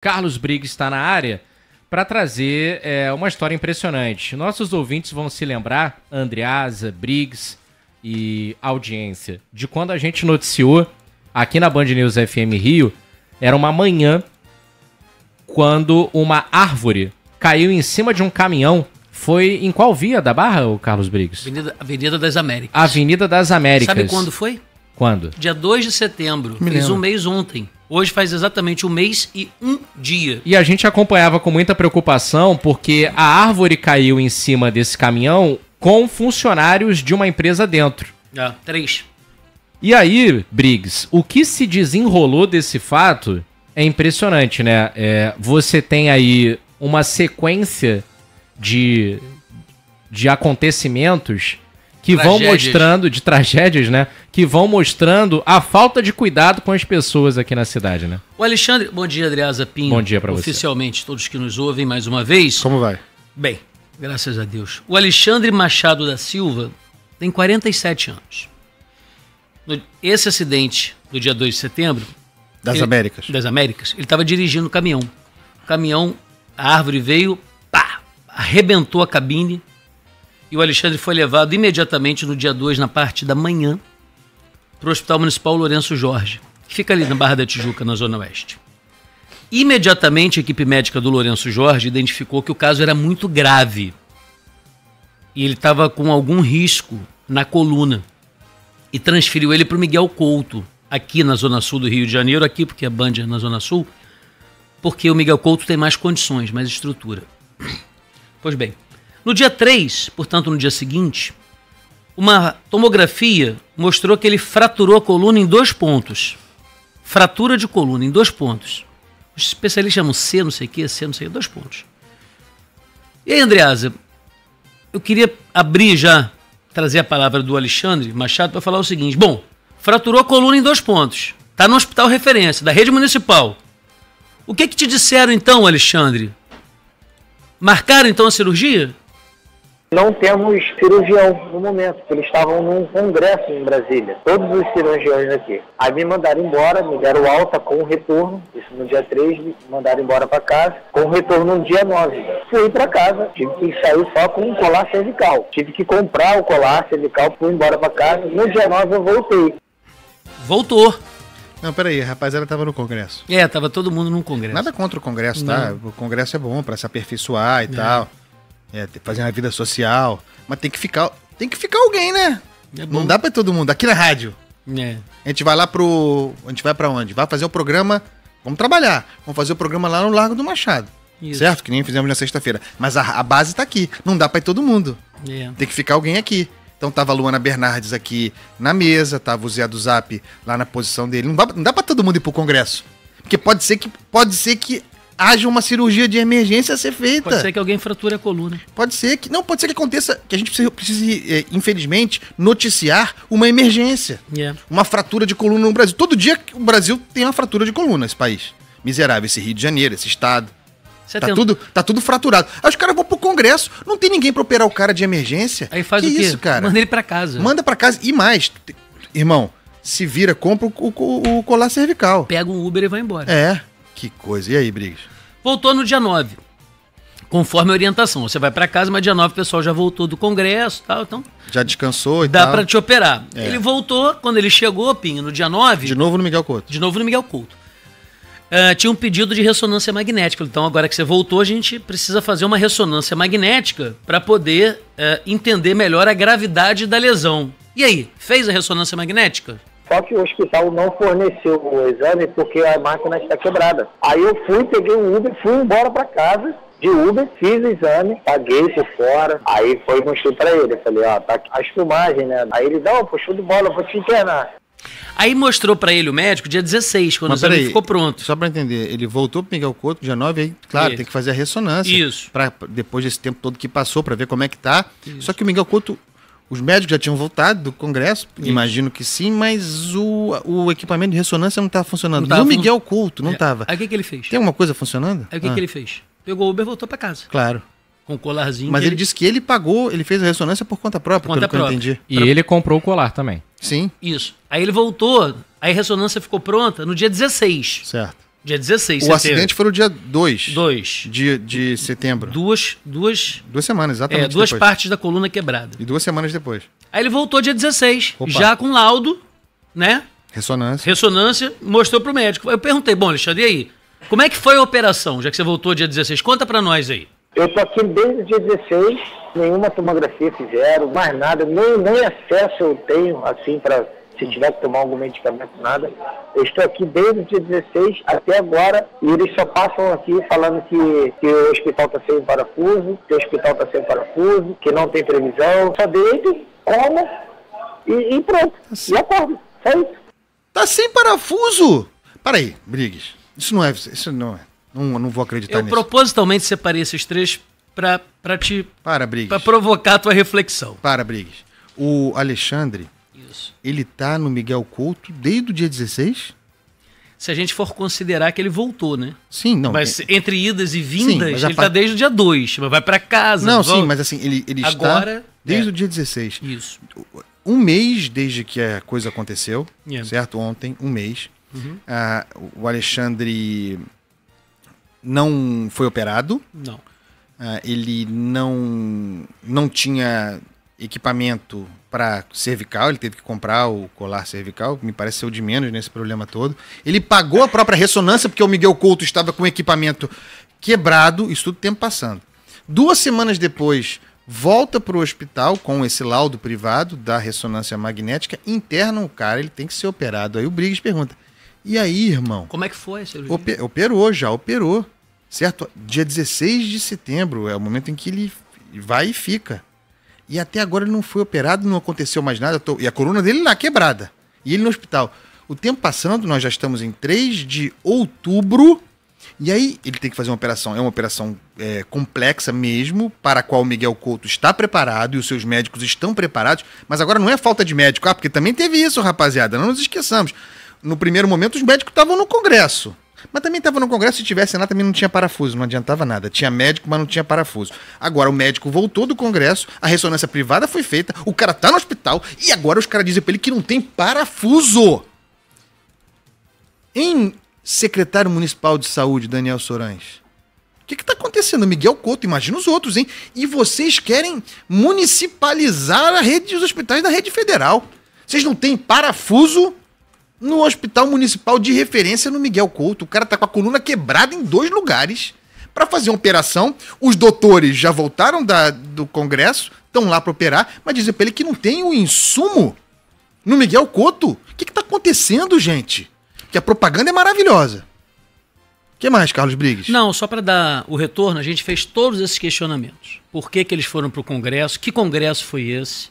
Carlos Briggs está na área para trazer uma história impressionante. Nossos ouvintes vão se lembrar, Andreasa, Briggs e audiência, de quando a gente noticiou aqui na Band News FM Rio, era uma manhã, quando uma árvore caiu em cima de um caminhão. Foi em qual via da Barra, o Carlos Briggs? Avenida das Américas. Avenida das Américas. Sabe quando foi? Quando? Dia 2 de setembro. Fez um mês ontem. Hoje faz exatamente um mês e um dia. E a gente acompanhava com muita preocupação porque a árvore caiu em cima desse caminhão com funcionários de uma empresa dentro. 3. E aí, Briggs, o que se desenrolou desse fato é impressionante, né? Você tem aí uma sequência de acontecimentos que vão mostrando, de tragédias, né? Que vão mostrando a falta de cuidado com as pessoas aqui na cidade, né? O Alexandre... Bom dia, Andreasa Pinho. Bom dia pra você. Oficialmente, todos que nos ouvem mais uma vez. Como vai? Bem, graças a Deus. O Alexandre Machado da Silva tem 47 anos. Esse acidente do dia 2 de setembro... Das Américas, ele estava dirigindo o caminhão. O caminhão, a árvore veio, pá, arrebentou a cabine e o Alexandre foi levado imediatamente no dia 2, na parte da manhã, para o Hospital Municipal Lourenço Jorge, que fica ali na Barra da Tijuca, na Zona Oeste. Imediatamente a equipe médica do Lourenço Jorge identificou que o caso era muito grave e ele estava com algum risco na coluna e transferiu ele para o Miguel Couto, aqui na Zona Sul do Rio de Janeiro, aqui porque a Band é na Zona Sul, porque o Miguel Couto tem mais condições, mais estrutura. Pois bem, no dia 3, portanto no dia seguinte, uma tomografia mostrou que ele fraturou a coluna em 2 pontos. Fratura de coluna em 2 pontos. Os especialistas chamam C, não sei o que, 2 pontos. E aí, Andreasa, eu queria abrir já, trazer a palavra do Alexandre Machado para falar o seguinte. Bom, fraturou a coluna em 2 pontos. Está no hospital referência, da rede municipal. O que te disseram então, Alexandre? Marcaram então a cirurgia? Não temos cirurgião no momento, porque eles estavam num congresso em Brasília, todos os cirurgiões aqui. Aí me mandaram embora, me deram alta com retorno, isso no dia 3, me mandaram embora para casa, com retorno no dia 9. Fui para casa, tive que sair só com um colar cervical. Tive que comprar o colar cervical, fui embora para casa, no dia 9 eu voltei. Voltou. Não, peraí, a rapaziada tava no congresso. Tava todo mundo num congresso. Nada contra o congresso, tá? O congresso é bom pra se aperfeiçoar e tal. Fazer uma vida social. Mas tem que ficar alguém, né? Não dá pra todo mundo. Aqui na rádio. A gente vai lá a gente vai pra onde? Vai fazer o programa. Vamos trabalhar. Vamos fazer o programa lá no Largo do Machado. Isso. Certo? Que nem fizemos na sexta-feira. Mas a base tá aqui. Não dá pra ir todo mundo. Tem que ficar alguém aqui. Então tava a Luana Bernardes aqui na mesa, tava o Zé do Zap lá na posição dele. Não dá pra todo mundo ir pro congresso. Porque pode ser que haja uma cirurgia de emergência a ser feita. Pode ser que alguém frature a coluna. Pode ser que aconteça, que a gente precise, infelizmente, noticiar uma emergência. Uma fratura de coluna no Brasil. Todo dia o Brasil tem uma fratura de coluna, esse país. Miserável, esse Rio de Janeiro, esse estado. Tá tudo fraturado. Aí os caras vão pro congresso, não tem ninguém pra operar o cara de emergência. Aí faz o quê? Isso, cara? Manda ele pra casa. Manda pra casa. E mais, irmão, se vira, compra o colar cervical. Pega um Uber e vai embora. Que coisa. E aí, Briggs? Voltou no dia 9. Conforme a orientação. Você vai pra casa, mas dia 9 o pessoal já voltou do congresso e tal. Então já descansou e tal. Dá pra te operar. Ele voltou, quando ele chegou, Pinho, no dia 9... De novo no Miguel Couto. Tinha um pedido de ressonância magnética. Então, agora que você voltou, a gente precisa fazer uma ressonância magnética para poder entender melhor a gravidade da lesão. E aí, fez a ressonância magnética? Só que o hospital não forneceu o exame porque a máquina está quebrada. Aí eu fui, peguei um Uber, fui embora para casa de Uber, fiz o exame, paguei por fora. Aí foi e mostrei para ele. Eu falei, tá aqui as filmagens, né? Aí ele, não, show de bola, vou te internar. Aí mostrou pra ele o médico dia 16, quando o exame ficou pronto. Só pra entender, ele voltou pro Miguel Couto dia 9, aí, claro, tem que fazer a ressonância. Isso. Pra, depois desse tempo todo que passou, pra ver como é que tá. Isso. Só que o Miguel Couto, os médicos já tinham voltado do congresso, imagino que sim, mas o equipamento de ressonância não tava funcionando. No Miguel Couto não tava. Aí o que ele fez? Tem alguma coisa funcionando? Aí o que ele fez? Pegou o Uber e voltou pra casa. Claro. Com o colarzinho. Mas ele disse que ele pagou, ele fez a ressonância por conta própria, pelo que eu entendi. E ele comprou o colar também. Sim. Isso. Aí ele voltou, aí a ressonância ficou pronta no dia 16. Certo. Dia 16. O acidente foi no dia 2. 2 de setembro. Duas 2 semanas, exatamente. Duas partes da coluna quebrada. E 2 semanas depois. Aí ele voltou dia 16, Opa. já com laudo, né? Ressonância, mostrou pro médico. Eu perguntei, bom, Alexandre, e aí? Como é que foi a operação, já que você voltou dia 16? Conta pra nós aí. Eu tô aqui desde o dia 16, nenhuma tomografia fizeram, mais nada, nem acesso eu tenho, assim, para se tiver que tomar algum medicamento, nada. Eu estou aqui desde o dia 16 até agora e eles só passam aqui falando que o hospital está sem parafuso, que não tem previsão. Só deito, como e pronto. E acordo. Só isso. Tá sem parafuso? Para aí, Briggs. Isso não é. Não vou acreditar nisso. Eu propositalmente separei esses três para Briggs. Para provocar a tua reflexão. Briggs. O Alexandre, ele tá no Miguel Couto desde o dia 16? Se a gente for considerar que ele voltou, né? Sim, não. Mas entre idas e vindas, sim, ele tá desde o dia 2. Vai para casa. Não, sim, mas assim, ele agora, está desde o dia 16. Isso. Um mês desde que a coisa aconteceu, certo? Ontem, um mês. Uhum. O Alexandre não foi operado. Não. Ele não tinha equipamento para cervical, ele teve que comprar o colar cervical, me parece ser o de menos nesse problema todo. Ele pagou a própria ressonância porque o Miguel Couto estava com o equipamento quebrado, isso tudo tempo passando. 2 semanas depois, volta para o hospital com esse laudo privado da ressonância magnética, internam o cara, ele tem que ser operado. Aí o Briggs pergunta, e aí, irmão? Como é que foi a cirurgia? Operou, certo? Dia 16 de setembro é o momento em que ele vai e fica. E até agora ele não foi operado, não aconteceu mais nada. E a coluna dele lá quebrada. E ele no hospital. O tempo passando, nós já estamos em 3 de outubro. E aí ele tem que fazer uma operação. É uma operação complexa mesmo, para a qual o Miguel Couto está preparado e os seus médicos estão preparados. Mas agora não é falta de médico. Porque também teve isso, rapaziada. Não nos esqueçamos. No primeiro momento os médicos estavam no Congresso. Mas também estava no Congresso, se tivesse lá também não tinha parafuso, não adiantava nada. Tinha médico, mas não tinha parafuso. Agora o médico voltou do Congresso, a ressonância privada foi feita, o cara tá no hospital e agora os caras dizem pra ele que não tem parafuso. Em secretário municipal de saúde, Daniel Sorães, o que tá acontecendo? Miguel Couto, imagina os outros, hein? E vocês querem municipalizar a rede dos hospitais da rede federal. Vocês não têm parafuso no hospital municipal de referência no Miguel Couto. O cara tá com a coluna quebrada em 2 lugares para fazer uma operação. Os doutores já voltaram do Congresso, estão lá para operar, mas dizem para ele que não tem o insumo no Miguel Couto. O que tá acontecendo, gente? Que a propaganda é maravilhosa. O que mais, Carlos Briggs? Não, só para dar o retorno, a gente fez todos esses questionamentos. Por que eles foram para o Congresso? Que Congresso foi esse?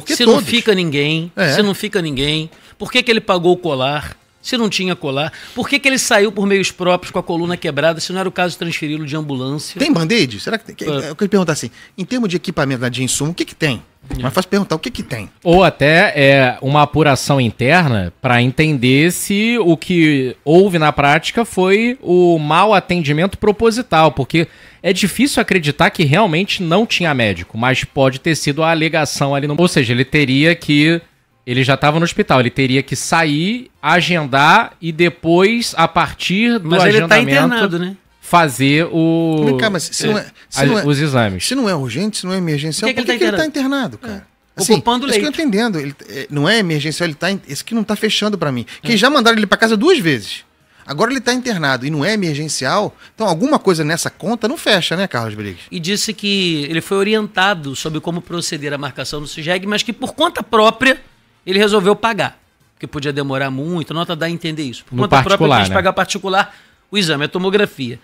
Se não fica ninguém, por que ele pagou o colar, se não tinha colar, por que ele saiu por meios próprios com a coluna quebrada, se não era o caso de transferi-lo de ambulância? Tem band-aid? Será que tem? Eu queria perguntar assim, em termos de equipamento, de insumo, o que tem? Mas faz perguntar o que tem. Ou até uma apuração interna para entender se o que houve na prática foi o mau atendimento proposital, porque é difícil acreditar que realmente não tinha médico, mas pode ter sido a alegação ali no... Ou seja, ele já estava no hospital, ele teria que sair, agendar e depois, a partir do agendamento... Mas ele está internado, né? Fazer os exames. Se não é urgente, se não é emergencial, por que ele está internado, cara? Assim, ocupando leito. Isso que eu entendendo. Ele, não é emergencial, esse que não está fechando para mim. Que já mandaram ele para casa 2 vezes. Agora ele está internado e não é emergencial, então alguma coisa nessa conta não fecha, né, Carlos Briggs? E disse que ele foi orientado sobre como proceder à marcação do CIGEG, mas que por conta própria ele resolveu pagar. Porque podia demorar muito, a nota dá a entender isso. Por conta própria ele quis pagar particular o exame, a tomografia.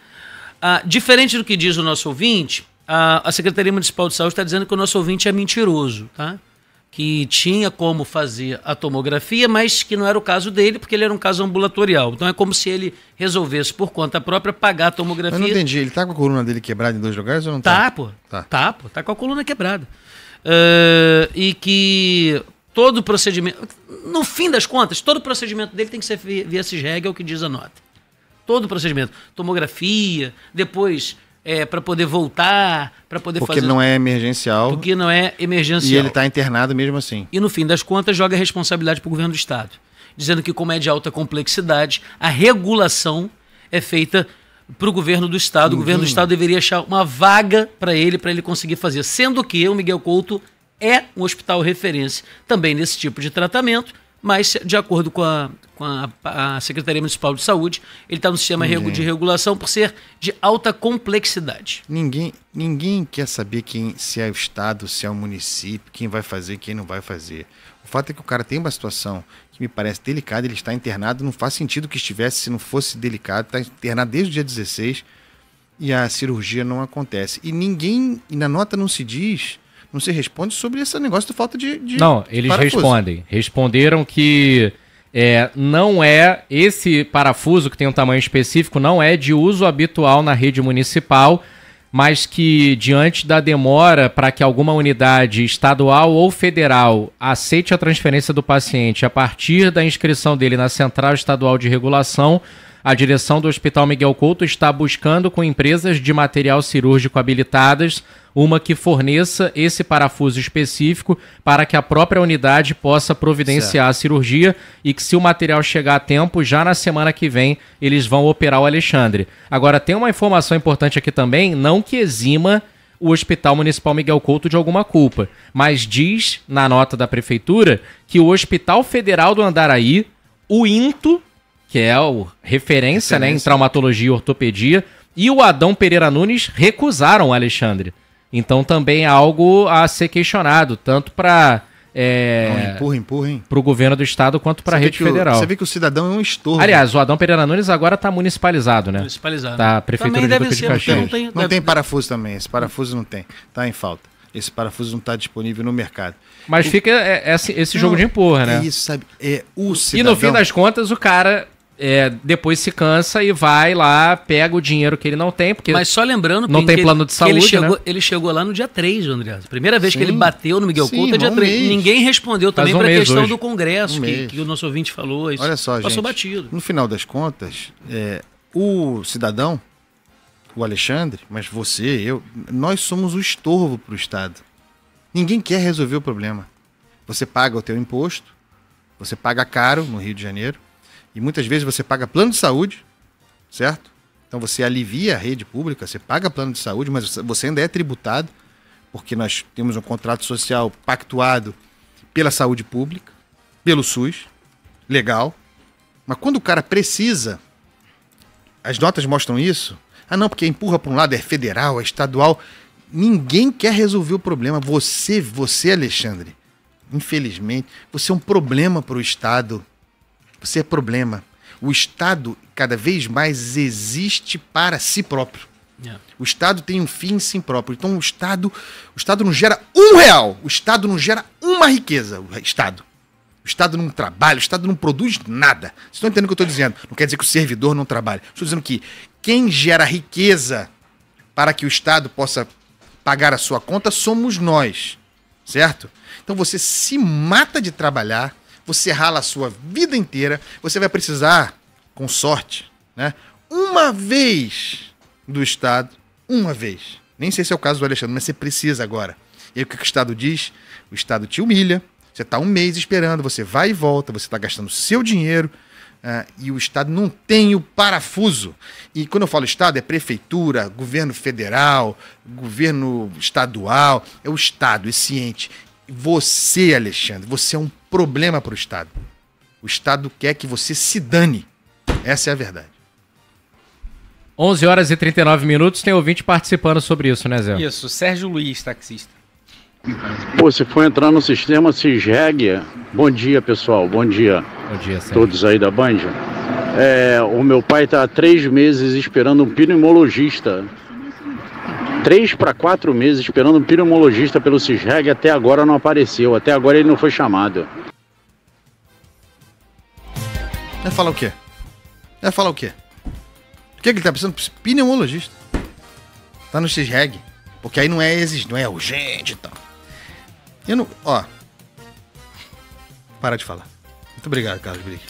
Diferente do que diz o nosso ouvinte, a Secretaria Municipal de Saúde está dizendo que o nosso ouvinte é mentiroso, tá? Que tinha como fazer a tomografia, mas que não era o caso dele, porque ele era um caso ambulatorial. Então é como se ele resolvesse, por conta própria, pagar a tomografia. Eu não entendi, ele tá com a coluna dele quebrada em 2 lugares ou não tá? Tá com a coluna quebrada. E que todo o procedimento, no fim das contas, todo o procedimento dele tem que ser via CIGEG, é o que diz a nota. Todo o procedimento, tomografia, depois... para poder voltar, para poder fazer... Porque não é emergencial. Porque não é emergencial. E ele está internado mesmo assim. E no fim das contas joga a responsabilidade para o governo do Estado. Dizendo que como é de alta complexidade, a regulação é feita para o governo do Estado. O governo do Estado deveria achar uma vaga para ele conseguir fazer. Sendo que o Miguel Couto é um hospital referência também nesse tipo de tratamento, mas de acordo com a Secretaria Municipal de Saúde, ele está no sistema de regulação por ser de alta complexidade. Ninguém quer saber se é o Estado, se é o município, quem vai fazer, quem não vai fazer. O fato é que o cara tem uma situação que me parece delicada, ele está internado, não faz sentido que estivesse se não fosse delicado, está internado desde o dia 16 e a cirurgia não acontece. E na nota não se responde sobre esse negócio da falta de Não, eles responderam que não é esse parafuso que tem um tamanho específico, não é de uso habitual na rede municipal, mas que diante da demora para que alguma unidade estadual ou federal aceite a transferência do paciente a partir da inscrição dele na Central Estadual de Regulação, a direção do Hospital Miguel Couto está buscando com empresas de material cirúrgico habilitadas uma que forneça esse parafuso específico para que a própria unidade possa providenciar a cirurgia e que, se o material chegar a tempo, já na semana que vem eles vão operar o Alexandre. Agora, tem uma informação importante aqui também, não que exima o Hospital Municipal Miguel Couto de alguma culpa, mas diz na nota da Prefeitura que o Hospital Federal do Andaraí, o INTO, que é a referência em traumatologia e ortopedia, e o Adão Pereira Nunes recusaram o Alexandre. Então também é algo a ser questionado, tanto para o governo do estado quanto para a rede federal. Você vê que o cidadão é um estorvo. Aliás, o Adão Pereira Nunes agora está municipalizado, né? Municipalizado. Tá, a Prefeitura também de Duque de Caxias. Não tem parafuso também, esse parafuso não tem, tá em falta. Esse parafuso não está disponível no mercado. Mas fica esse jogo de empurra, né? É isso, sabe? O cidadão... E no fim das contas, o cara... depois se cansa e vai lá, pega o dinheiro que ele não tem, porque mas só lembrando, não tem plano de saúde, ele chegou lá no dia 3, André. Primeira vez que ele bateu no Miguel Couto é dia 3. Ninguém respondeu também para a questão hoje do Congresso, que o nosso ouvinte falou. Isso olha só, passou gente, batido. No final das contas, o cidadão, o Alexandre, mas nós somos o estorvo para o Estado. Ninguém quer resolver o problema. Você paga o teu imposto, você paga caro no Rio de Janeiro, e muitas vezes você paga plano de saúde, certo? Então você alivia a rede pública, você paga plano de saúde, mas você ainda é tributado, porque nós temos um contrato social pactuado pela saúde pública, pelo SUS, legal. Mas quando o cara precisa, as notas mostram isso, porque empurra para um lado, é federal, é estadual. Ninguém quer resolver o problema. Você, Alexandre, infelizmente, você é um problema para o Estado. Você é problema. O Estado cada vez mais existe para si próprio. O Estado tem um fim em si próprio. Então o Estado não gera R$1. O Estado não gera uma riqueza. O Estado não trabalha, o Estado não produz nada. Vocês estão entendendo o que eu estou dizendo? Não quer dizer que o servidor não trabalha. Estou dizendo que quem gera riqueza para que o Estado possa pagar a sua conta somos nós. Certo? Então você se mata de trabalhar, você rala a sua vida inteira, você vai precisar, com sorte, né, uma vez do Estado, uma vez. Nem sei se é o caso do Alexandre, mas você precisa agora. E aí o que o Estado diz? O Estado te humilha, você está um mês esperando, você vai e volta, você está gastando seu dinheiro, e o Estado não tem o parafuso. E quando eu falo Estado, é prefeitura, governo federal, governo estadual, é o Estado, esse ente. Você, Alexandre, você é um problema para o Estado. O Estado quer que você se dane. Essa é a verdade. 11 horas e 39 minutos, tem ouvinte participando sobre isso, né, Zé? Isso, Sérgio Luiz, taxista. Pô, se for entrar no sistema CISREG, bom dia, pessoal, bom dia. Bom dia, Sérgio. Todos aí da Band. O meu pai está há 3 meses esperando um pneumologista. 3 para 4 meses esperando um pneumologista pelo CISREG, até agora não apareceu, até agora ele não foi chamado. Vai falar o quê? O que ele tá precisando? Pneumologista. Tá no CISREG. Porque aí não é urgente e tal. Para de falar. Muito obrigado, Carlos Brick.